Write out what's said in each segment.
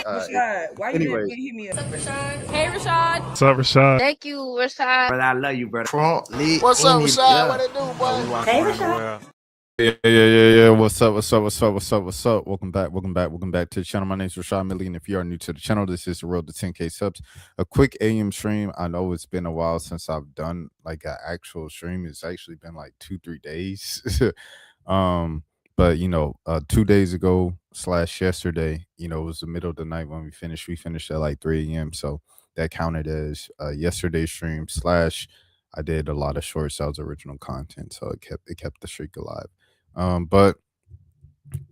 Rashad, why you didn't hit me up? Hey, Rashad. What's up, Rashad? Thank you, Rashad. Brother, I love you, brother. Trump lit. What's up, Rashad? What it do, boy? Hey, Rashad. Yeah. What's up? Welcome back to the channel. My name is Rashad Milligan. If you are new to the channel, this is the road to 10K subs. A quick AM stream. I know it's been a while since I've done like an actual stream. It's actually been like 2-3 days. But 2 days ago / yesterday, it was the middle of the night when we finished. We finished at like 3 a.m. So that counted as yesterday's stream / I did a lot of shorts. That was original content, so it kept the streak alive. But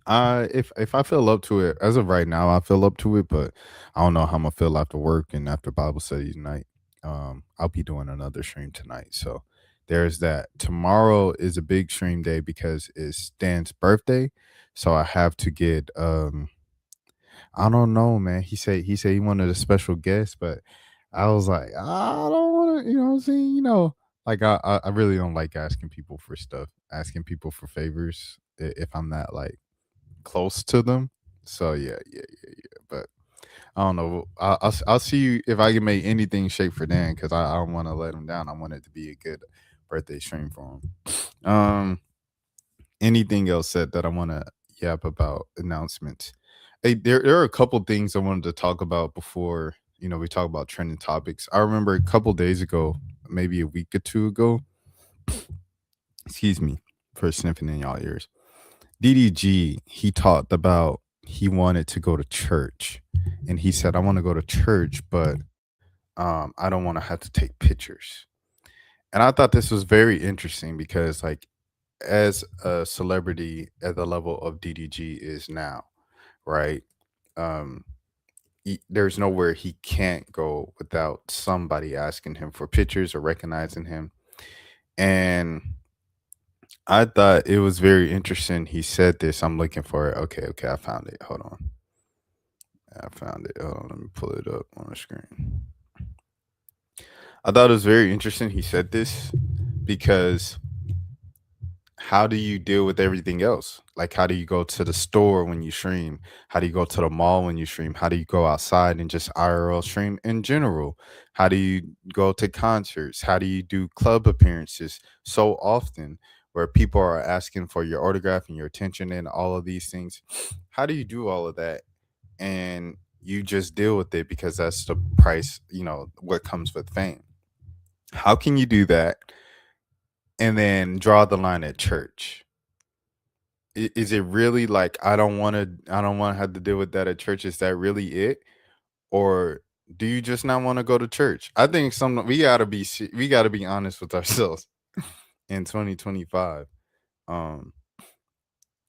if I feel up to it, as of right now, I feel up to it, but I don't know how I'm gonna feel after work and after Bible study tonight. I'll be doing another stream tonight, so there's that. Tomorrow is a big stream day because it's Stan's birthday, so I have to get I don't know, man. He said he wanted a special guest, but I was like, I don't want to, what I'm saying, like I really don't like asking people for stuff, asking people for favors if I'm not like close to them. So yeah. But I don't know. I'll see you if I can make anything shake for Dan because I don't want to let him down. I want it to be a good birthday stream for him. Anything else that I want to yap about announcements? Hey, there are a couple things I wanted to talk about before we talk about trending topics. I remember a couple days ago, maybe a week or two ago. Excuse me for sniffing in y'all ears. DDG, he talked about he wanted to go to church, and he said, "I want to go to church, but I don't want to have to take pictures." And I thought this was very interesting because, like, as a celebrity at the level of DDG is now, right? There's nowhere he can't go without somebody asking him for pictures or recognizing him. And I thought it was very interesting. He said this. I'm looking for it. Okay. I found it. Hold on. I found it. Hold on. Let me pull it up on the screen. I thought it was very interesting. He said this because how do you deal with everything else? Like, how do you go to the store when you stream? How do you go to the mall when you stream? How do you go outside and just IRL stream in general? How do you go to concerts? How do you do club appearances so often where people are asking for your autograph and your attention and all of these things? How do you do all of that? And you just deal with it because that's the price, what comes with fame. How can you do that and then draw the line at church? Is it really like I don't want to have to deal with that at church? Is that really it? Or do you just not want to go to church? I think we got to be honest with ourselves in 2025.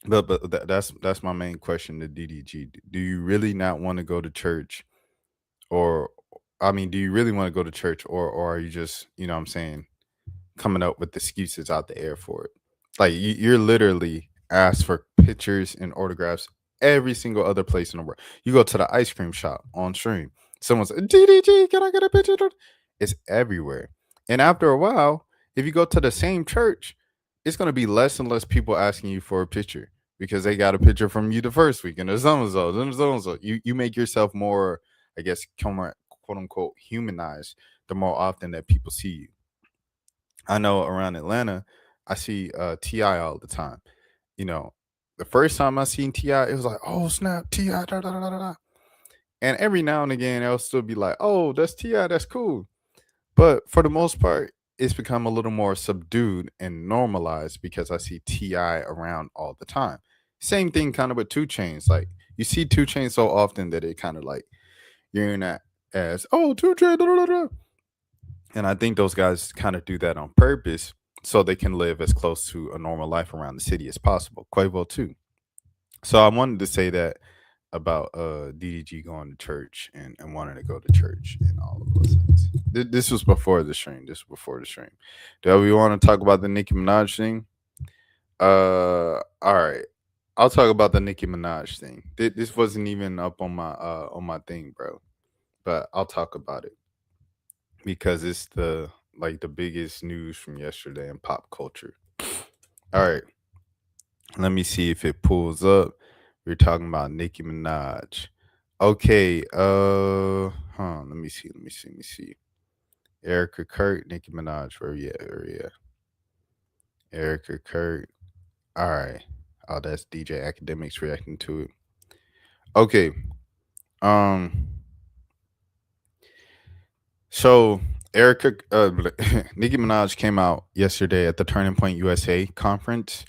But that's my main question to DDG. Do you really not want to go to church? Or do you really want to go to church, or are you just, what I'm saying, coming up with excuses out the air for it? Like you're literally asked for pictures and autographs every single other place in the world. You go to the ice cream shop on stream, someone's DDG, can I get a picture? It's everywhere. And after a while, if you go to the same church, it's going to be less and less people asking you for a picture because they got a picture from you the first week, and there's so you make yourself more, I guess, quote unquote humanized the more often that people see you. I know around Atlanta, I see T.I. all the time. The first time I seen T.I., it was like, oh snap, T.I. Da, da, da, da. And every now and again, it'll still be like, oh, that's T.I., that's cool. But for the most part, it's become a little more subdued and normalized because I see T.I. around all the time. Same thing kind of with 2 Chainz. Like, you see 2 Chainz so often that it kind of like, you're in that as, oh, 2 Chainz, da, da, da. And I think those guys kind of do that on purpose so they can live as close to a normal life around the city as possible. Quavo too. So I wanted to say that about DDG going to church and wanting to go to church and all of those things. This was before the stream. Do we want to talk about the Nicki Minaj thing? All right. I'll talk about the Nicki Minaj thing. This wasn't even up on my thing, bro. But I'll talk about it because it's the biggest news from yesterday in pop culture. All right. Let me see if it pulls up. We're talking about Nicki Minaj. Okay. Let me see. Let me see. Erica Kurt, Nicki Minaj. Where we at? Erica Kurt. All right. Oh, that's DJ Academics reacting to it. Okay. Um. So Erica, Nicki Minaj came out yesterday at the Turning Point USA conference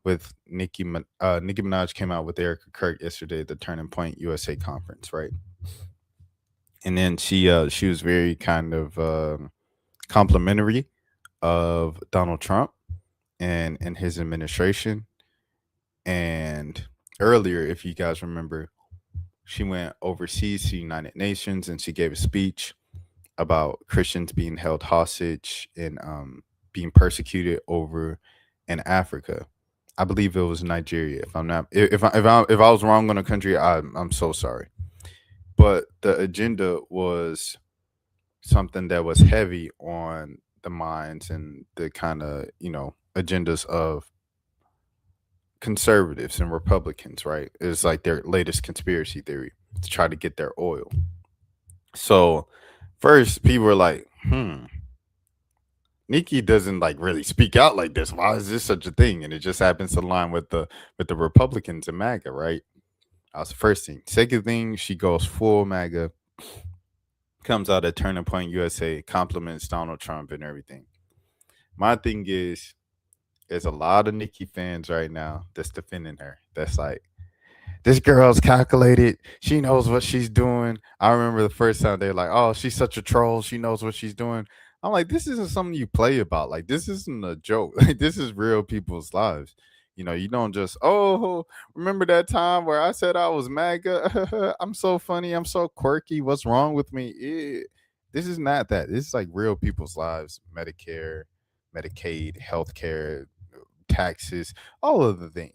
with Nicki Minaj came out with Erica Kurt yesterday at the Turning Point USA conference, right? And then she was very kind of complimentary of Donald Trump and his administration. And earlier, if you guys remember, she went overseas to the United Nations and she gave a speech about Christians being held hostage and being persecuted over in Africa. I believe it was Nigeria. If I'm not, if I was wrong on a country, I'm so sorry. But the agenda was something that was heavy on the minds and the kind of agendas of conservatives and Republicans. Right? It's like their latest conspiracy theory to try to get their oil. So first, people were like, Nikki doesn't like really speak out like this. Why is this such a thing? And it just happens to align with the Republicans and MAGA, right? That was the first thing. Second thing, she goes full MAGA, comes out at Turning Point USA, compliments Donald Trump and everything. My thing is, there's a lot of Nikki fans right now that's defending her. That's like, this girl's calculated. She knows what she's doing. I remember the first time they were like, oh, she's such a troll. She knows what she's doing. I'm like, this isn't something you play about. Like, this isn't a joke. Like, this is real people's lives. You don't just, oh, remember that time where I said I was MAGA? I'm so funny. I'm so quirky. What's wrong with me? This is not that. This is like real people's lives. Medicare, Medicaid, healthcare, taxes, all of the things,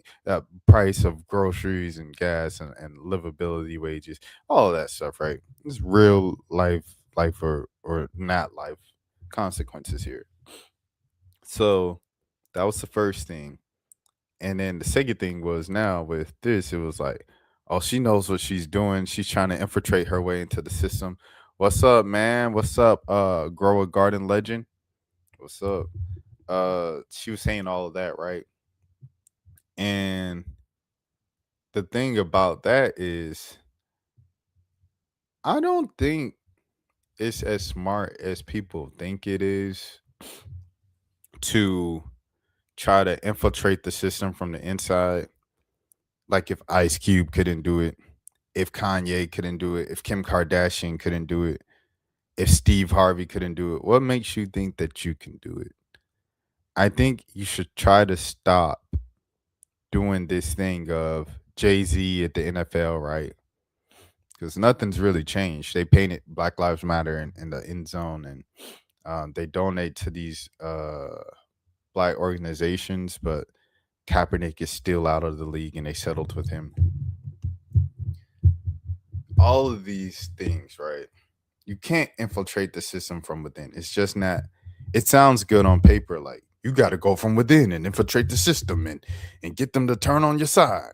price of groceries and gas and livability wages, all of that stuff, right? It's real life or not life consequences here. So that was the first thing. And then the second thing was now with this, it was like, oh, she knows what she's doing. She's trying to infiltrate her way into the system. What's up, man? What's up, grow a garden legend? What's up? She was saying all of that, right? And the thing about that is, I don't think it's as smart as people think it is to try to infiltrate the system from the inside. Like if Ice Cube couldn't do it, if Kanye couldn't do it, if Kim Kardashian couldn't do it, if Steve Harvey couldn't do it, what makes you think that you can do it? I think you should try to stop doing this thing of Jay-Z at the NFL, right? Because nothing's really changed. They painted Black Lives Matter in the end zone, and they donate to these black organizations, but Kaepernick is still out of the league, and they settled with him. All of these things, right? You can't infiltrate the system from within. It's just not. It sounds good on paper, like you got to go from within and infiltrate the system and get them to turn on your side,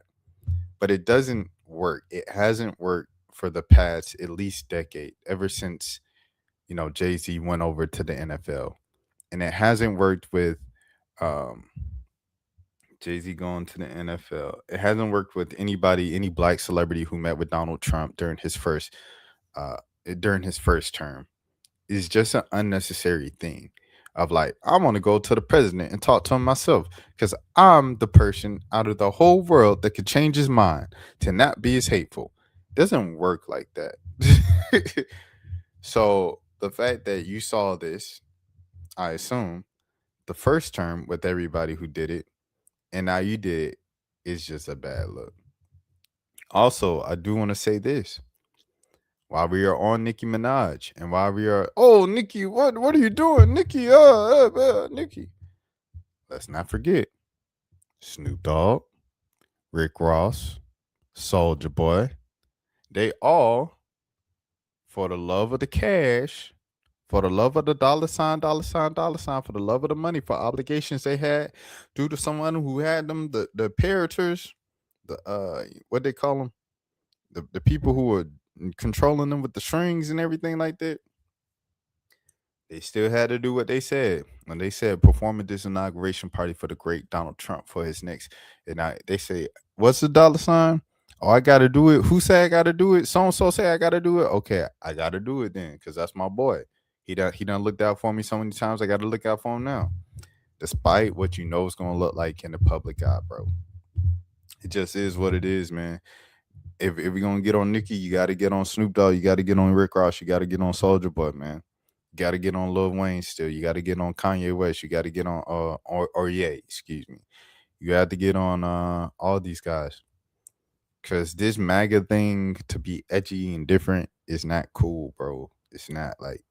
but it doesn't work. It hasn't worked for the past at least decade, ever since Jay-Z went over to the NFL, and it hasn't worked with Jay-Z going to the NFL. It hasn't worked with any black celebrity who met with Donald Trump during his first term. It's just an unnecessary thing of like, I want to go to the president and talk to him myself because I'm the person out of the whole world that could change his mind to not be as hateful. It doesn't work like that. So the fact that you saw this, I assume, the first term with everybody who did it, and now you did it, is just a bad look. Also, I do want to say this. While we are on Nicki Minaj, and while we are, oh, Nicki, what are you doing, Nicki? Nicki. Let's not forget Snoop Dogg, Rick Ross, Soulja Boy. They all, for the love of the cash, for the love of the dollar sign, for the love of the money, for obligations they had due to someone who had them, the apparators, the what they call them, the people who were and controlling them with the strings and everything like that, they still had to do what they said when they said perform at this inauguration party for the great Donald Trump for his next. And they say, "What's the dollar sign? Oh, I got to do it. Who say I got to do it? So and so say I got to do it. Okay, I got to do it then because that's my boy. He done looked out for me so many times. I got to look out for him now, despite what you know it's gonna look like in the public eye, bro. It just is what it is, man. If you're gonna get on Nicki, you got to get on Snoop Dogg. You got to get on Rick Ross. You got to get on Soldier Boy, man. You got to get on Lil Wayne still. You got to get on Kanye West. You got to get on or Ye, excuse me. You got to get on all these guys. Cause this MAGA thing to be edgy and different is not cool, bro. It's not. Like,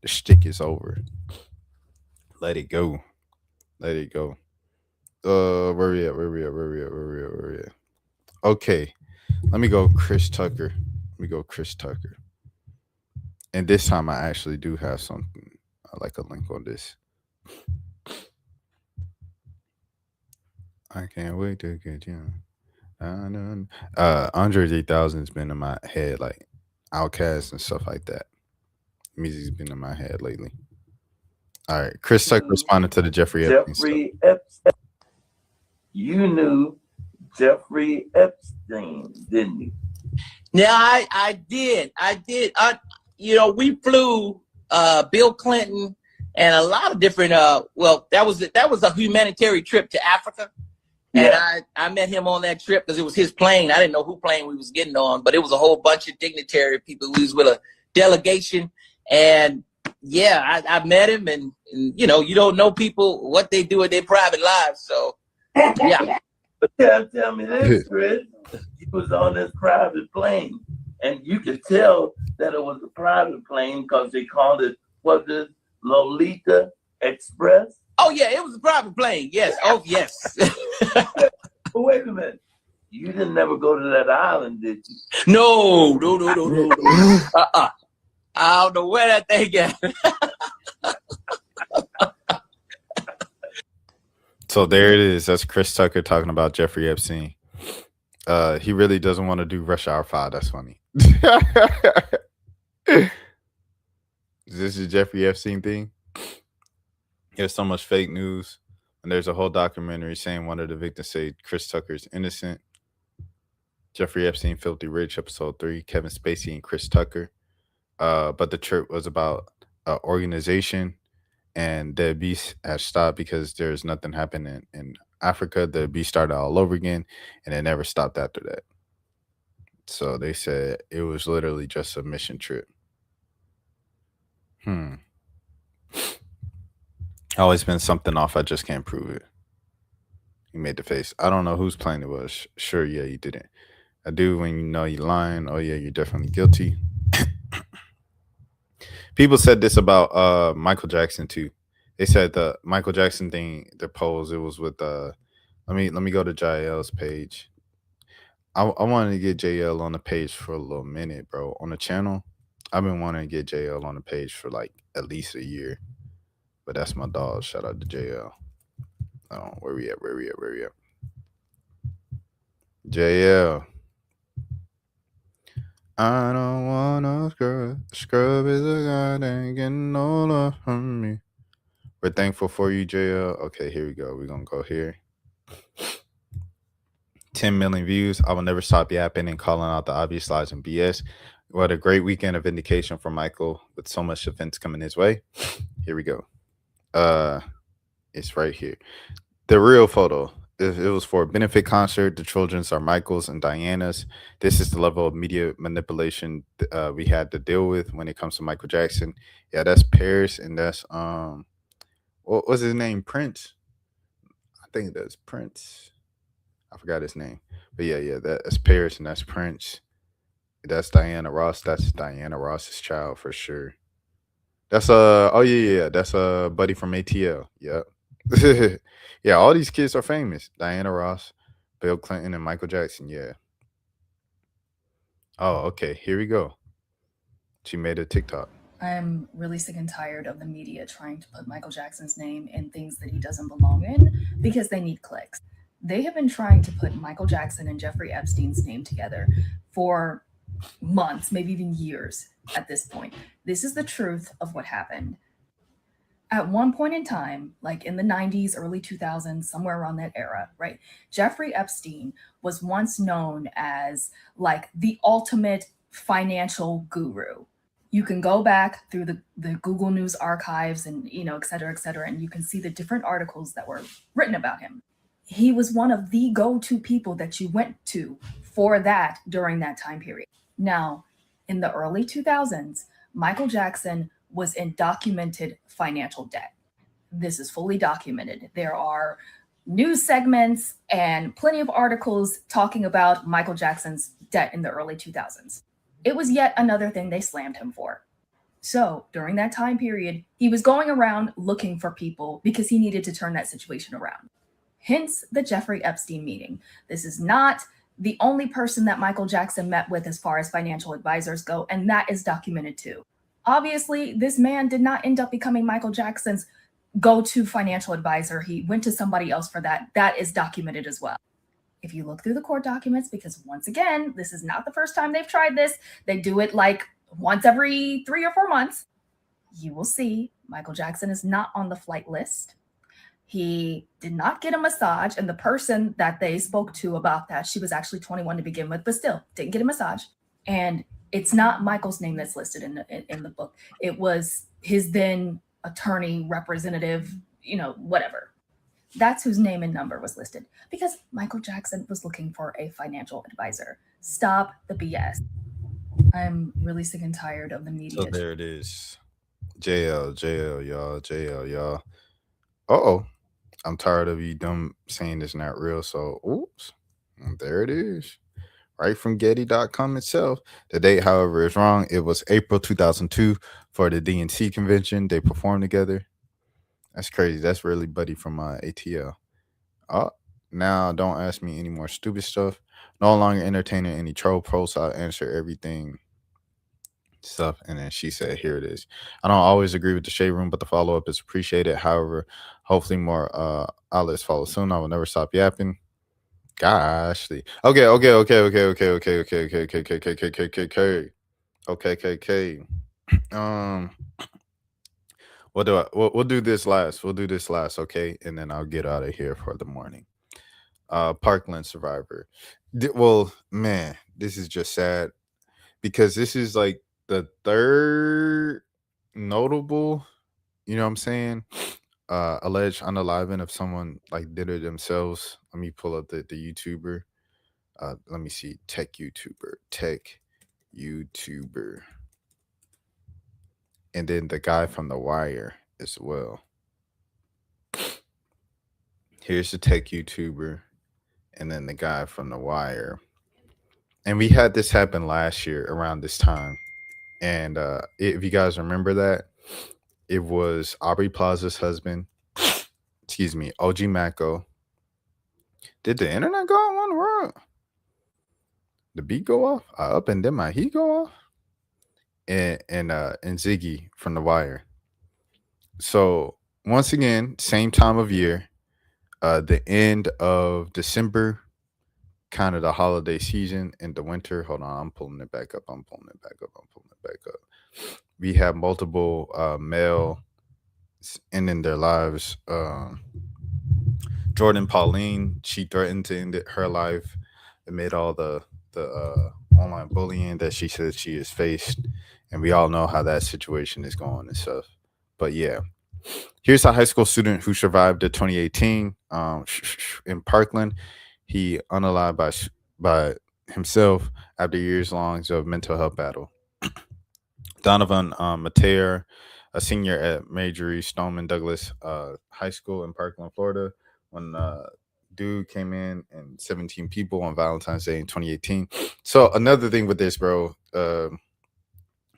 the shtick is over. Let it go. Let it go. Where we at? Okay. Let me go Chris Tucker. And this time I actually do have something. I like a link on this. I can't wait to get you. Andre 3000's been in my head, like Outkast and stuff like that. Music's been in my head lately. All right, Chris Tucker responded to the Jeffrey Epstein. You knew Jeffrey Epstein, didn't you? Yeah, I did. We flew Bill Clinton and a lot of different. That was a humanitarian trip to Africa. And I met him on that trip because it was his plane. I didn't know who plane we was getting on, but it was a whole bunch of dignitary people. We was with a delegation. And I met him, and you don't know people, what they do in their private lives. So, yeah. But tell me this, Chris. He was on this private plane, and you could tell that it was a private plane because they called it, was it Lolita Express? Oh, yeah, it was a private plane. Yes. Oh, yes. But wait a minute. You didn't never go to that island, did you? No. I don't know where that thing got. So there it is. That's Chris Tucker talking about Jeffrey Epstein. He really doesn't want to do Rush Hour 5. That's funny. Is this a Jeffrey Epstein thing? There's so much fake news, and there's a whole documentary saying one of the victims said Chris Tucker's innocent. Jeffrey Epstein, Filthy Rich, episode 3, Kevin Spacey and Chris Tucker. But the trip was about organization, and the abuse had stopped because there's nothing happening in Africa. The abuse started all over again, and it never stopped after that. So they said it was literally just a mission trip. Always been something off. I just can't prove it. He made the face. I don't know whose plane it was. Sure, yeah, you didn't. I do when you know you're lying. Oh, yeah, you're definitely guilty. People said this about Michael Jackson, too. They said the Michael Jackson thing, the polls, it was with let me go to JL's page. I wanted to get JL on the page for a little minute, bro. On the channel, I've been wanting to get JL on the page for like at least a year. But that's my dog. Shout out to JL. Where we at? JL. I don't wanna scrub. Scrub is a guy that ain't getting no love from me. We're thankful for you, JL. Okay, here we go. We're gonna go here. 10 million views. I will never stop yapping and calling out the obvious lies and BS. What a great weekend of vindication for Michael with so much offense coming his way. Here we go. It's right here. The real photo. It was for a benefit concert. The children's are Michael's and Diana's. This is the level of media manipulation we had to deal with when it comes to Michael Jackson. Yeah, that's Paris, and that's what was his name? Prince. I think that's Prince. I forgot his name, but yeah, that's Paris, and that's Prince. That's Diana Ross. That's Diana Ross's child for sure. That's that's a buddy from ATL. Yep. Yeah, all these kids are famous. Diana Ross, Bill Clinton, and Michael Jackson. Yeah. Oh, okay. Here we go. She made a TikTok. I'm really sick and tired of the media trying to put Michael Jackson's name in things that he doesn't belong in because they need clicks. They have been trying to put Michael Jackson and Jeffrey Epstein's name together for months, maybe even years at this point. This is the truth of what happened. At one point in time, like in the 90s, early 2000s, somewhere around that era, right? Jeffrey Epstein was once known as like the ultimate financial guru. You can go back through the Google News archives and, et cetera, and you can see the different articles that were written about him. He was one of the go-to people that you went to for that during that time period. Now, in the early 2000s, Michael Jackson was in documented financial debt. This is fully documented. There are news segments and plenty of articles talking about Michael Jackson's debt in the early 2000s. It was yet another thing they slammed him for. So during that time period, he was going around looking for people because he needed to turn that situation around. Hence the Jeffrey Epstein meeting. This is not the only person that Michael Jackson met with as far as financial advisors go, and that is documented too. Obviously, this man did not end up becoming Michael Jackson's go-to financial advisor. He went to somebody else for that. That is documented as well. If you look through the court documents, because once again, this is not the first time they've tried this. They do it like once every 3 or 4 months. You will see Michael Jackson is not on the flight list. He did not get a massage, and the person that they spoke to about that, she was actually 21 to begin with, but still didn't get a massage. And it's not Michael's name that's listed in the book. It was his then attorney, representative, whatever. That's whose name and number was listed because Michael Jackson was looking for a financial advisor. Stop the BS. I'm really sick and tired of the media. So there it is. JL, y'all. Uh-oh. I'm tired of you dumb saying it's not real. So, oops. There it is. Right from Getty.com itself. The date, however, is wrong. It was April 2002 for the DNC convention. They performed together. That's crazy. That's really Buddy from ATL. Oh, now don't ask me any more stupid stuff. No longer entertaining any troll posts. I'll answer everything stuff. And then she said, here it is. I don't always agree with the shade room, but the follow-up is appreciated. However, hopefully more outlets follow soon. I will never stop yapping. Gosh. Okay. We'll do this last, okay? And then I'll get out of here for the morning. Parkland survivor. Well, man, this is just sad because this is like the third notable, you know what I'm saying? Alleged unaliving of someone like did it themselves. Let me pull up the YouTuber. Let me see. Tech YouTuber. And then the guy from The Wire as well. Here's the tech YouTuber. And then the guy from The Wire. And we had this happen last year around this time. And if you guys remember that, it was Aubrey Plaza's husband. Excuse me, OG Mako. Did the internet go on one world? The beat go off? Up and then my heat go off? And Ziggy from The Wire. So once again, same time of year, the end of December, kind of the holiday season in the winter. Hold on, I'm pulling it back up. We have multiple male ending their lives. Jordan Pauline, she threatened to end her life amid all the online bullying that she says she has faced. And we all know how that situation is going and stuff. But yeah, here's a high school student who survived the 2018 in Parkland. He unalived by himself after years long of mental health battle. Donovan Mateer, a senior at Marjorie Stoneman Douglas High School in Parkland, Florida, when dude came in and 17 people on Valentine's Day in 2018. So another thing with this, bro,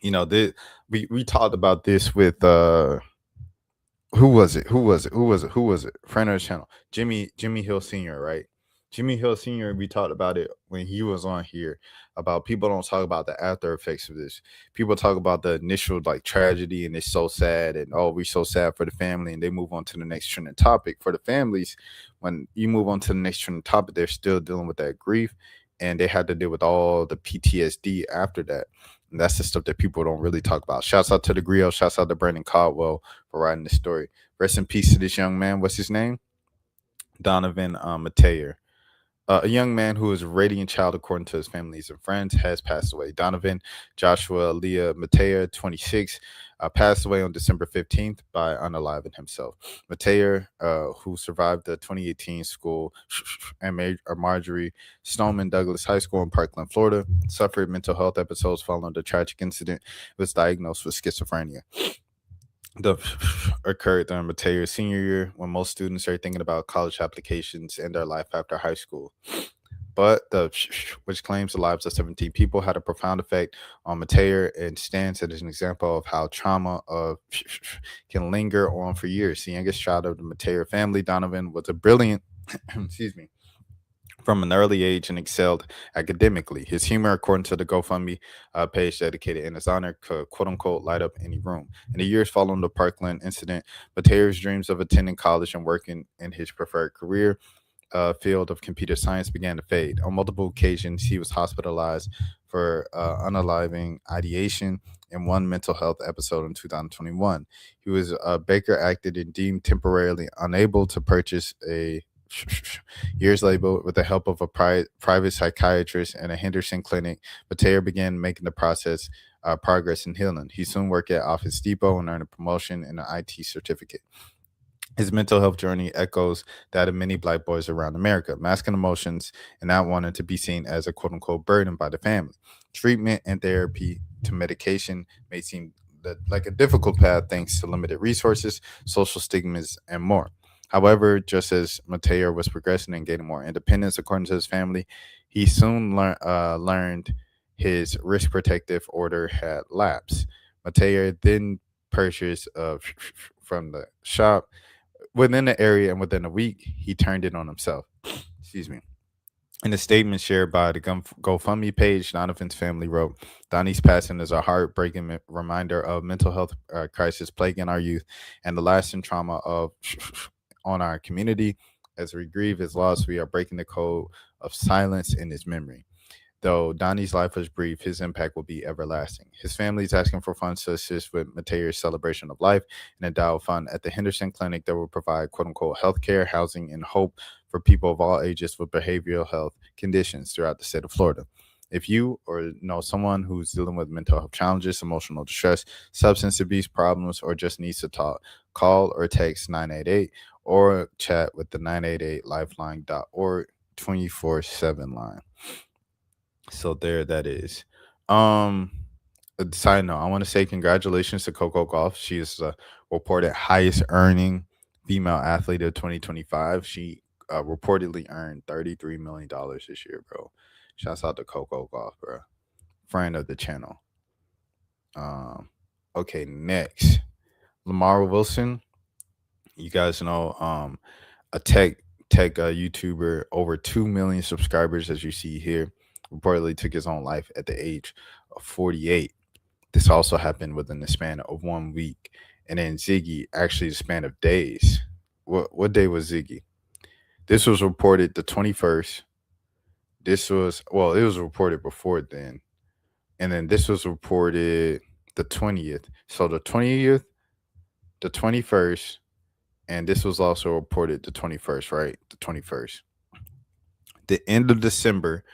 we talked about this with who was it? Friend of the channel, Jimmy Hill Sr., right? Jimmy Hill Sr., we talked about it when he was on here about people don't talk about the after effects of this. People talk about the initial like tragedy and it's so sad and we're so sad for the family, and they move on to the next trending topic. For the families, when you move on to the next trending topic, they're still dealing with that grief. and they had to deal with all the PTSD after that. And that's the stuff that people don't really talk about. Shouts out to the Griot. Shouts out to Brandon Caldwell for writing the story. Rest in peace to this young man. What's his name? Donovan Mateer. A young man who is a radiant child according to his families and friends has passed away. Donovan Joshua Leah Mateer, 26, passed away on December 15th by unaliving himself. Mateer, who survived the 2018 school and Marjorie Stoneman Douglas High School in Parkland, Florida, suffered mental health episodes following the tragic incident, was diagnosed with schizophrenia. The occurred during Mateo's senior year when most students are thinking about college applications and their life after high school. But which claims the lives of 17 people, had a profound effect on Mateo and stands as an example of how trauma can linger on for years. The youngest child of the Mateo family, Donovan, was a brilliant, excuse me, from an early age and excelled academically. His humor, according to the GoFundMe page dedicated in his honor, could quote unquote light up any room. In the years following the Parkland incident, Mateo's dreams of attending college and working in his preferred career field of computer science began to fade. On multiple occasions, he was hospitalized for unaliving ideation in one mental health episode in 2021. He was Baker acted and deemed temporarily unable to purchase a years later, with the help of a private psychiatrist and a Henderson clinic, Mateo began making the process progress in healing. He soon worked at Office Depot and earned a promotion and an IT certificate. His mental health journey echoes that of many Black boys around America, masking emotions and not wanting to be seen as a quote unquote burden by the family. Treatment and therapy to medication may seem like a difficult path thanks to limited resources, social stigmas, and more. However, just as Mateo was progressing and gaining more independence according to his family, he soon learned his risk protective order had lapsed. Mateo then purchased from the shop within the area, and within a week, he turned it on himself. Excuse me. In a statement shared by the GoFundMe page, Donovan's family wrote, Donnie's passing is a heartbreaking reminder of mental health crisis plaguing our youth and the lasting trauma on our community. As we grieve his loss, we are breaking the code of silence in his memory. Though Donnie's life was brief, his impact will be everlasting. His family is asking for funds to assist with Mateo's celebration of life and endow a fund at the Henderson Clinic that will provide quote-unquote healthcare, housing, and hope for people of all ages with behavioral health conditions throughout the state of Florida. If you or know someone who's dealing with mental health challenges, emotional distress, substance abuse problems, or just needs to talk, call or text 988 or chat with the 988lifeline.org 24/7 line. So there that is. Side note, I want to say congratulations to Coco Gauff. She is the reported highest earning female athlete of 2025. She reportedly earned $33 million this year, bro. Shouts out to Coco Gauff, bro. Friend of the channel. Okay, next. Lamar Wilson. You guys know a tech YouTuber, over 2 million subscribers, as you see here, reportedly took his own life at the age of 48. This also happened within the span of 1 week. And then Ziggy, actually the span of days. What day was Ziggy? This was reported the 21st. It was reported before then. And then this was reported the 20th. So the 20th, the 21st, and this was also reported the 21st, right? The 21st. The end of December,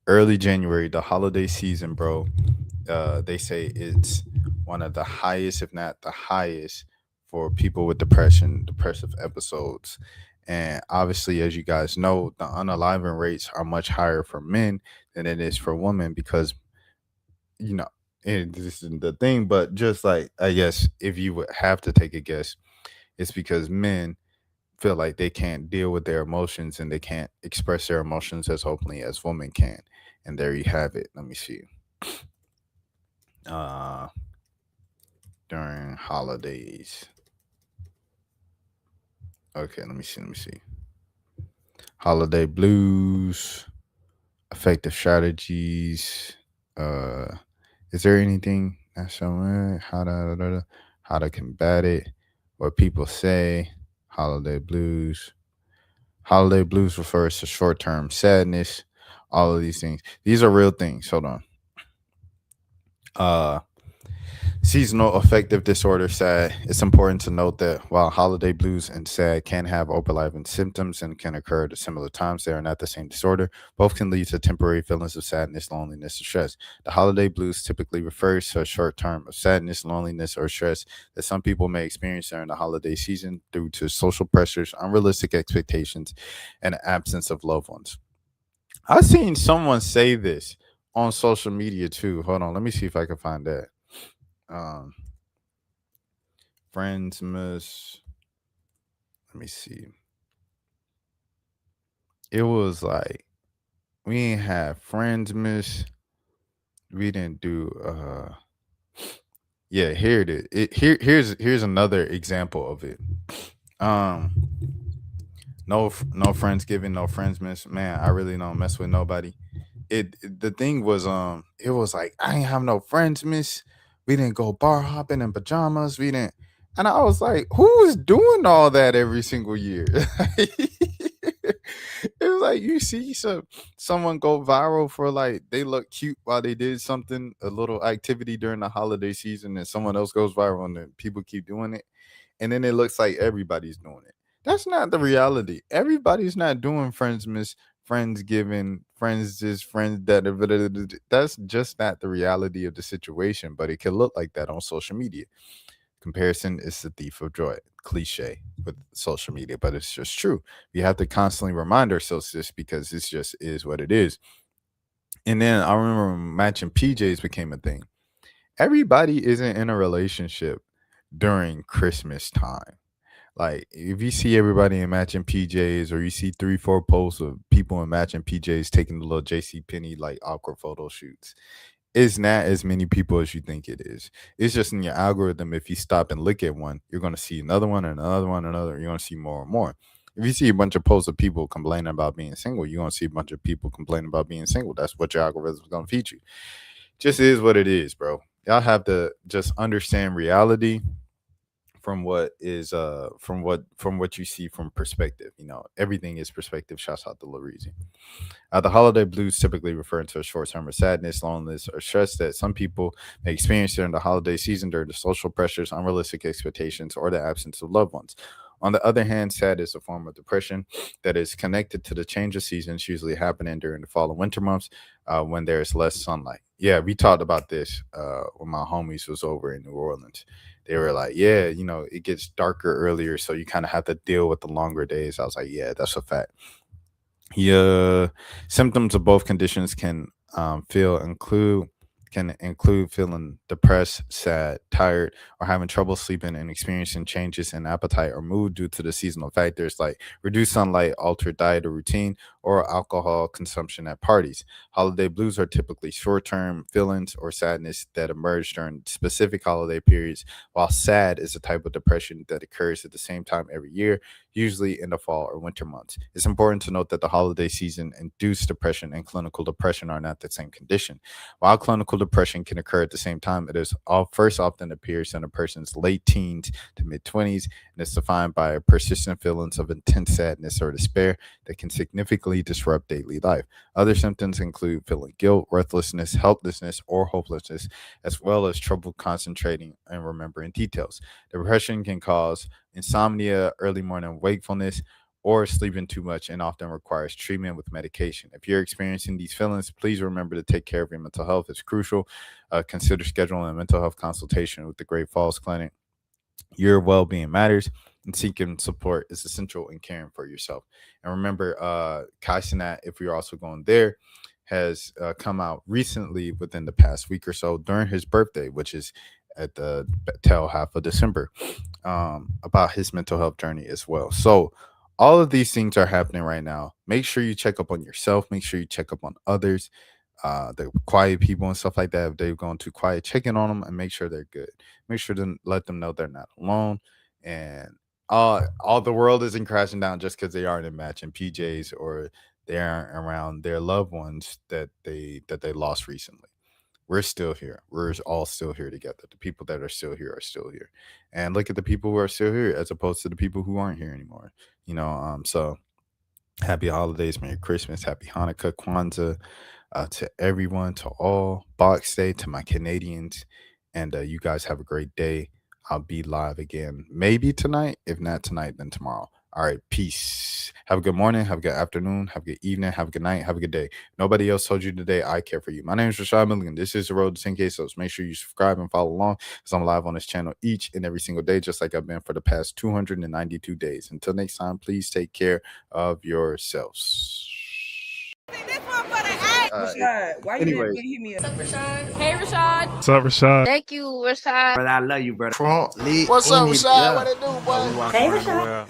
early January, the holiday season, bro. They say it's one of the highest, if not the highest, for people with depressive episodes. And obviously, as you guys know, the unaliving rates are much higher for men than it is for women because, you know, and this is the thing, but just like, I guess, if you would have to take a guess, it's because men feel like they can't deal with their emotions and they can't express their emotions as openly as women can. And there you have it. Let me see. During holidays. Okay, let me see. Holiday blues, effective strategies. Is there anything that's how to combat it? What people say. Holiday blues. Holiday blues refers to short-term sadness, all of these things. These are real things. Hold on. Seasonal affective disorder, SAD. It's important to note that while holiday blues and SAD can have overlapping symptoms and can occur at similar times, they are not the same disorder. Both can lead to temporary feelings of sadness, loneliness, or stress. The holiday blues typically refers to a short term of sadness, loneliness, or stress that some people may experience during the holiday season due to social pressures, unrealistic expectations, and the absence of loved ones. I've seen someone say this on social media too. Hold on, let me see if I can find that. Um, Friends miss. Let me see. It was like we ain't have friends miss. We didn't do. Yeah, here it is. Here's another example of it. Um, no Friendsgiving, no friends miss. Man, I really don't mess with nobody. The thing was it was like I ain't have no friends miss. We didn't go bar hopping in pajamas. We didn't, and I was like, who is doing all that every single year? It was like you see someone go viral for like they look cute while they did something, a little activity during the holiday season, and someone else goes viral and then people keep doing it, and then it looks like everybody's doing it. That's not the reality. Everybody's not doing friends miss, friends giving, friends this, friends that. That's just not the reality of the situation. But it can look like that on social media. Comparison is the thief of joy. Cliche with social media, but it's just true. We have to constantly remind ourselves this because this just is what it is. And then I remember when matching PJs became a thing. Everybody isn't in a relationship during Christmas time. Like if you see everybody in matching PJs, or you see 3-4 posts of people in matching PJs taking the little JC Penney like awkward photo shoots, it's not as many people as you think it is. It's just in your algorithm. If you stop and look at one, you're going to see another one, and another one, another. You're going to see more and more. If you see a bunch of posts of people complaining about being single, you're going to see a bunch of people complaining about being single. That's what your algorithm is going to feed you. Just is what it is, bro. Y'all have to just understand reality from what is from what you see from perspective. Everything is perspective. Shouts out to Lareezy. The holiday blues typically refer to a short term of sadness, loneliness, or stress that some people may experience during the holiday season due to social pressures, unrealistic expectations, or the absence of loved ones. On the other hand, sad is a form of depression that is connected to the change of seasons, usually happening during the fall and winter months when there is less sunlight. Yeah, we talked about this when my homies was over in New Orleans. They were like, yeah, it gets darker earlier, so you kind of have to deal with the longer days. I was like, yeah, that's a fact. Yeah, symptoms of both conditions can include feeling depressed, sad, tired, or having trouble sleeping and experiencing changes in appetite or mood due to the seasonal factors like reduced sunlight, altered diet or routine, or alcohol consumption at parties. Holiday blues are typically short-term feelings or sadness that emerge during specific holiday periods, while sad is a type of depression that occurs at the same time every year, usually in the fall or winter months. It's important to note that the holiday season induced depression and clinical depression are not the same condition. While clinical depression can occur at the same time, it is first often appears in a person's late teens to mid 20s, and is defined by persistent feelings of intense sadness or despair that can significantly disrupt daily life. Other symptoms include feeling guilt, worthlessness, helplessness, or hopelessness, as well as trouble concentrating and remembering details. Depression can cause insomnia, early morning wakefulness, or sleeping too much, and often requires treatment with medication. If you're experiencing these feelings, please remember to take care of your mental health. It's crucial. Consider scheduling a mental health consultation with the Great Falls Clinic. Your well-being matters, and seeking support is essential in caring for yourself. And remember, Kai Cenat, if you're also going there, has come out recently within the past week or so during his birthday, which is at the tail half of December, about his mental health journey as well. So all of these things are happening right now. Make sure you check up on yourself. Make sure you check up on others, the quiet people and stuff like that. If they've gone too quiet, check in on them and make sure they're good. Make sure to let them know they're not alone. And all the world isn't crashing down just because they aren't in matching PJs, or they aren't around their loved ones that they lost recently. We're still here. We're all still here together. The people that are still here are still here. And look at the people who are still here as opposed to the people who aren't here anymore. So Happy holidays, Merry Christmas, Happy Hanukkah, Kwanzaa, to everyone, to all, Box Day, to my Canadians, and you guys have a great day. I'll be live again, maybe tonight. If not tonight, then tomorrow. All right, peace. Have a good morning, have a good afternoon, have a good evening, have a good night, have a good day. Nobody else told you today I care for you. My name is Rashad Milligan. This is the road to 10K subs. Make sure you subscribe and follow along because I'm live on this channel each and every single day, just like I've been for the past 292 days. Until next time, please take care of yourselves. Rashad, why you didn't hit me up? What's up, Rashad? Hey, Rashad. What's up, Rashad? Thank you, Rashad. Brother, I love you, brother. Front lit. What's up, Rashad? Yeah. What it do, boy? Hey, Rashad.